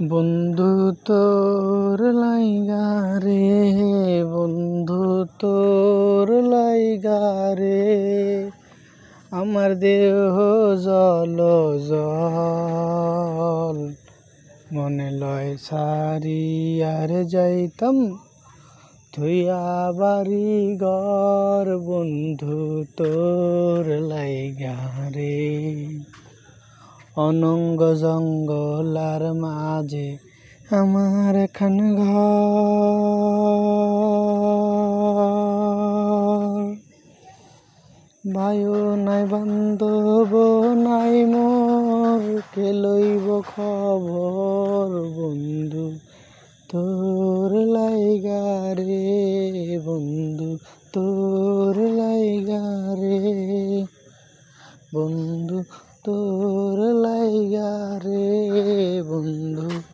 বন্ধু তোর লাইগা রে, বন্ধু তোর লাইগা রে, আমার দেহ জল জল, মনে লয় সারি আর যাইতাম থুইয়া বাড়ি ঘর। বন্ধু তোর লাইগা রে, অনঙ্গ জঙ্গলার মাঝে আমার খান ঘর। বায়ু নাই বান্ধব নাই মোর, কে লইব খবর। বন্ধু তোর লাইগা রে, বন্ধু তোর লাইগা রে, বন্ধু তোর লাইগা রে বন্ধু।